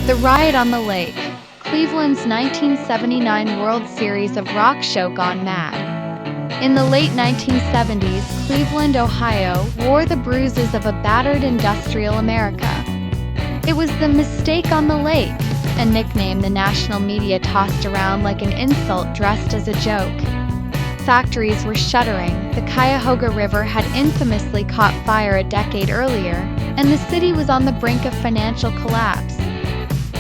The Riot on the Lake, Cleveland's 1979 World Series of rock show gone mad. In the late 1970s, Cleveland, Ohio, wore the bruises of a battered industrial America. It was the mistake on the lake, a nickname the national media tossed around like an insult dressed as a joke. Factories were shuttering, the Cuyahoga River had infamously caught fire a decade earlier, and the city was on the brink of financial collapse.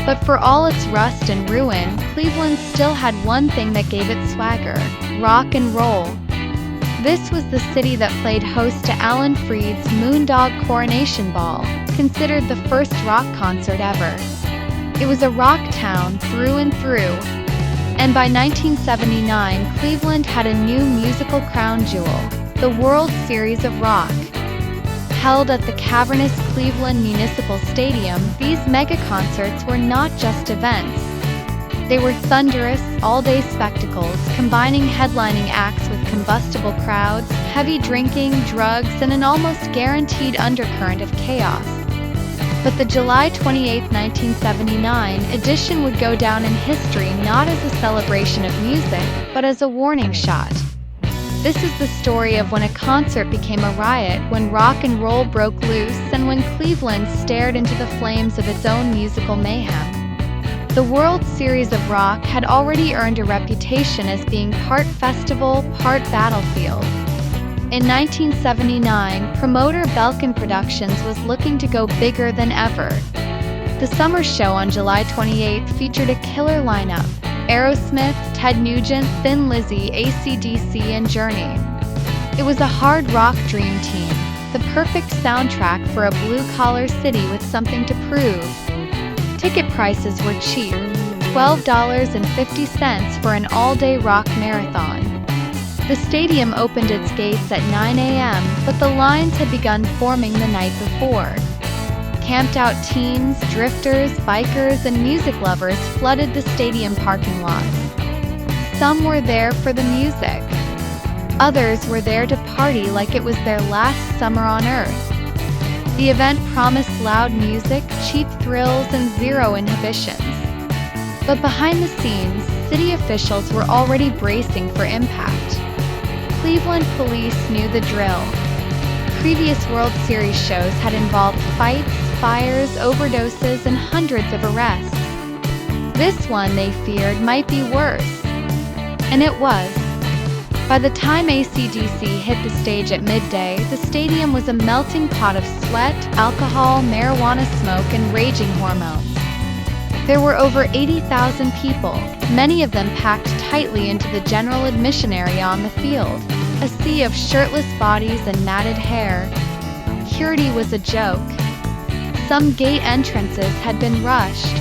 But for all its rust and ruin, Cleveland still had one thing that gave it swagger: rock and roll. This was the city that played host to Alan Freed's Moondog Coronation Ball, considered the first rock concert ever. It was a rock town through and through. And by 1979, Cleveland had a new musical crown jewel, the World Series of Rock. Held at the cavernous Cleveland Municipal Stadium, these mega concerts were not just events. They were thunderous, all-day spectacles, combining headlining acts with combustible crowds, heavy drinking, drugs, and an almost guaranteed undercurrent of chaos. But the July 28, 1979 edition would go down in history not as a celebration of music, but as a warning shot. This is the story of when a concert became a riot, when rock and roll broke loose, and when Cleveland stared into the flames of its own musical mayhem. The World Series of Rock had already earned a reputation as being part festival, part battlefield. In 1979, promoter Belkin Productions was looking to go bigger than ever. The summer show on July 28 featured a killer lineup: Aerosmith, Ted Nugent, Thin Lizzy, AC/DC, and Journey. It was a hard rock dream team, the perfect soundtrack for a blue-collar city with something to prove. Ticket prices were cheap, $12.50 for an all-day rock marathon. The stadium opened its gates at 9 a.m., but the lines had begun forming the night before. Camped-out teens, drifters, bikers, and music lovers flooded the stadium parking lots. Some were there for the music. Others were there to party like it was their last summer on Earth. The event promised loud music, cheap thrills, and zero inhibitions. But behind the scenes, city officials were already bracing for impact. Cleveland police knew the drill. Previous World Series shows had involved fights, fires, overdoses, and hundreds of arrests. This one, they feared, might be worse. And it was. By the time AC/DC hit the stage at midday, the stadium was a melting pot of sweat, alcohol, marijuana smoke, and raging hormones. There were over 80,000 people, many of them packed tightly into the general admission area on the field, a sea of shirtless bodies and matted hair. Security was a joke. Some gate entrances had been rushed.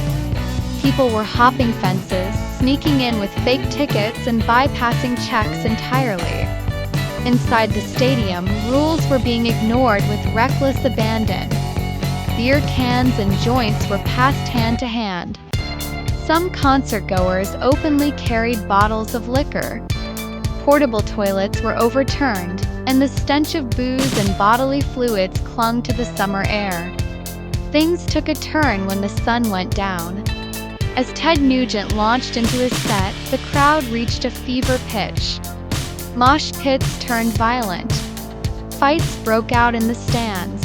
People were hopping fences, sneaking in with fake tickets, and bypassing checks entirely. Inside the stadium, rules were being ignored with reckless abandon. Beer cans and joints were passed hand to hand. Some concertgoers openly carried bottles of liquor. Portable toilets were overturned, and the stench of booze and bodily fluids clung to the summer air. Things took a turn when the sun went down. As Ted Nugent launched into his set, the crowd reached a fever pitch. Mosh pits turned violent. Fights broke out in the stands.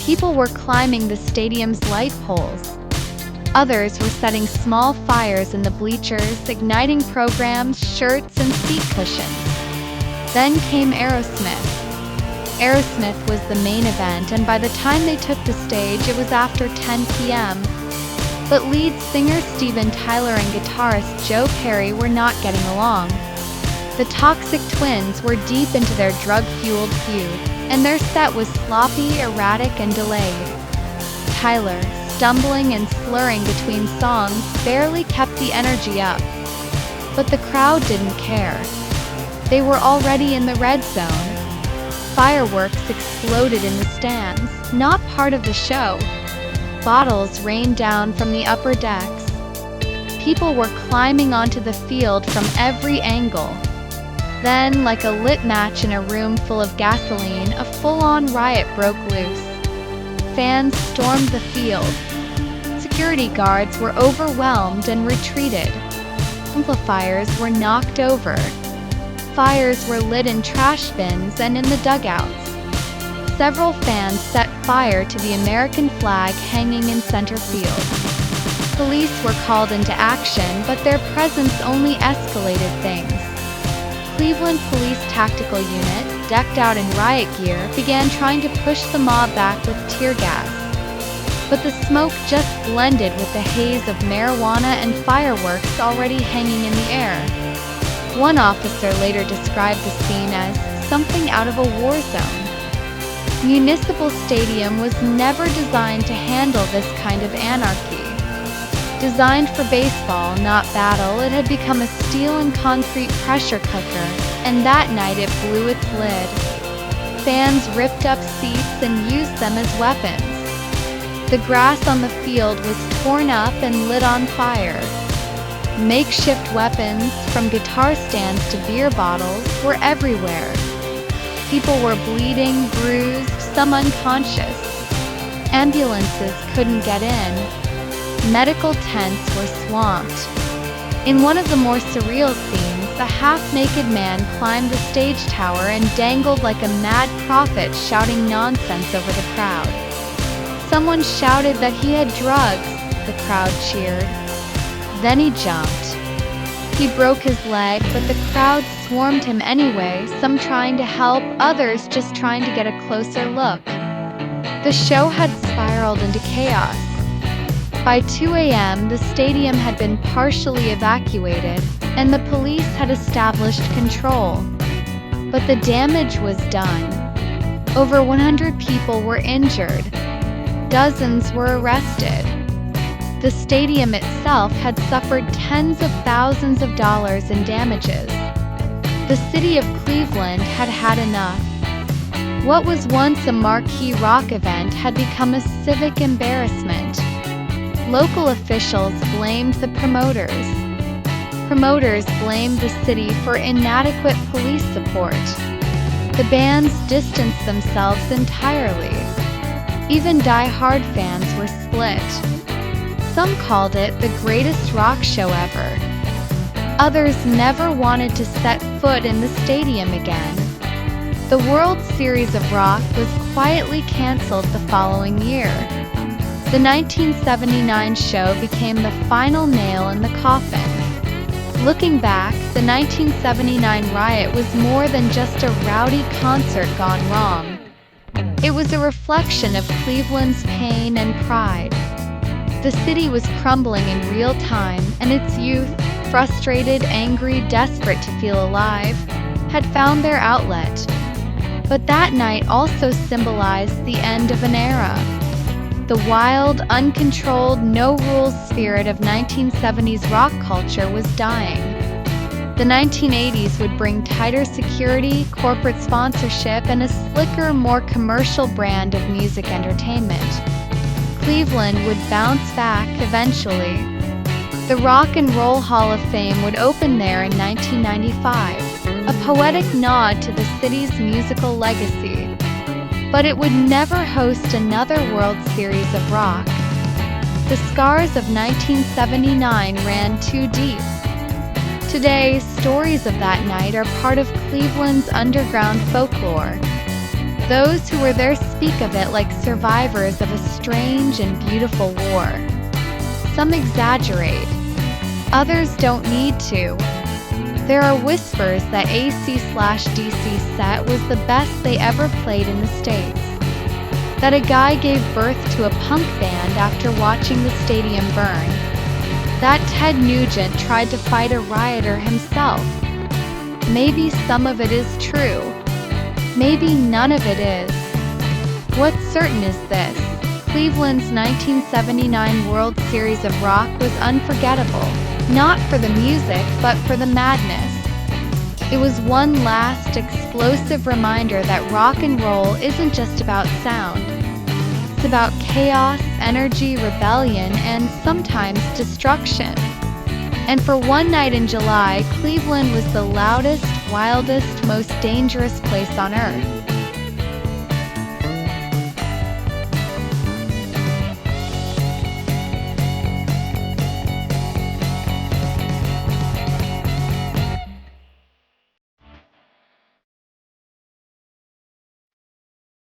People were climbing the stadium's light poles. Others were setting small fires in the bleachers, igniting programs, shirts, and seat cushions. Then came Aerosmith. Aerosmith was the main event, and by the time they took the stage, it was after 10 p.m. But lead singer Steven Tyler and guitarist Joe Perry were not getting along. The Toxic Twins were deep into their drug-fueled feud, and their set was sloppy, erratic, and delayed. Tyler, stumbling and slurring between songs, barely kept the energy up. But the crowd didn't care. They were already in the red zone. Fireworks exploded in the stands, not part of the show. Bottles rained down from the upper decks. People were climbing onto the field from every angle. Then, like a lit match in a room full of gasoline, a full-on riot broke loose. Fans stormed the field. Security guards were overwhelmed and retreated. Amplifiers were knocked over. Fires were lit in trash bins and in the dugouts. Several fans set fire to the American flag hanging in center field. Police were called into action, but their presence only escalated things. Cleveland Police Tactical Unit, decked out in riot gear, began trying to push the mob back with tear gas. But the smoke just blended with the haze of marijuana and fireworks already hanging in the air. One officer later described the scene as something out of a war zone. Municipal Stadium was never designed to handle this kind of anarchy. Designed for baseball, not battle, it had become a steel and concrete pressure cooker, and that night it blew its lid. Fans ripped up seats and used them as weapons. The grass on the field was torn up and lit on fire. Makeshift weapons, from guitar stands to beer bottles, were everywhere. People were bleeding, bruised, some unconscious. Ambulances couldn't get in. Medical tents were swamped. In one of the more surreal scenes, a half-naked man climbed the stage tower and dangled like a mad prophet, shouting nonsense over the crowd. Someone shouted that he had drugs. The crowd cheered. Then he jumped. He broke his leg, but the crowd swarmed him anyway, some trying to help, others just trying to get a closer look. The show had spiraled into chaos. By 2 a.m., the stadium had been partially evacuated, and the police had established control. But the damage was done. Over 100 people were injured. Dozens were arrested. The stadium itself had suffered tens of thousands of dollars in damages. The city of Cleveland had had enough. What was once a marquee rock event had become a civic embarrassment. Local officials blamed the promoters. Promoters blamed the city for inadequate police support. The bands distanced themselves entirely. Even die-hard fans were split. Some called it the greatest rock show ever. Others never wanted to set foot in the stadium again. The World Series of Rock was quietly canceled the following year. The 1979 show became the final nail in the coffin. Looking back, the 1979 Riot was more than just a rowdy concert gone wrong. It was a reflection of Cleveland's pain and pride. The city was crumbling in real time, and its youth, frustrated, angry, desperate to feel alive, had found their outlet. But that night also symbolized the end of an era. The wild, uncontrolled, no-rules spirit of 1970s rock culture was dying. The 1980s would bring tighter security, corporate sponsorship, and a slicker, more commercial brand of music entertainment. Cleveland would bounce back eventually. The Rock and Roll Hall of Fame would open there in 1995, a poetic nod to the city's musical legacy. But it would never host another World Series of Rock. The scars of 1979 ran too deep. Today, stories of that night are part of Cleveland's underground folklore. Those who were there speak of it like survivors of a strange and beautiful war. Some exaggerate. Others don't need to. There are whispers that AC/DC's set was the best they ever played in the States. That a guy gave birth to a punk band after watching the stadium burn. That Ted Nugent tried to fight a rioter himself. Maybe some of it is true. Maybe none of it is. What's certain is this: Cleveland's 1979 World Series of Rock was unforgettable. Not for the music, but for the madness. It was one last, explosive reminder that rock and roll isn't just about sound. It's about chaos, energy, rebellion, and sometimes destruction. And for one night in July, Cleveland was the loudest, wildest, most dangerous place on earth.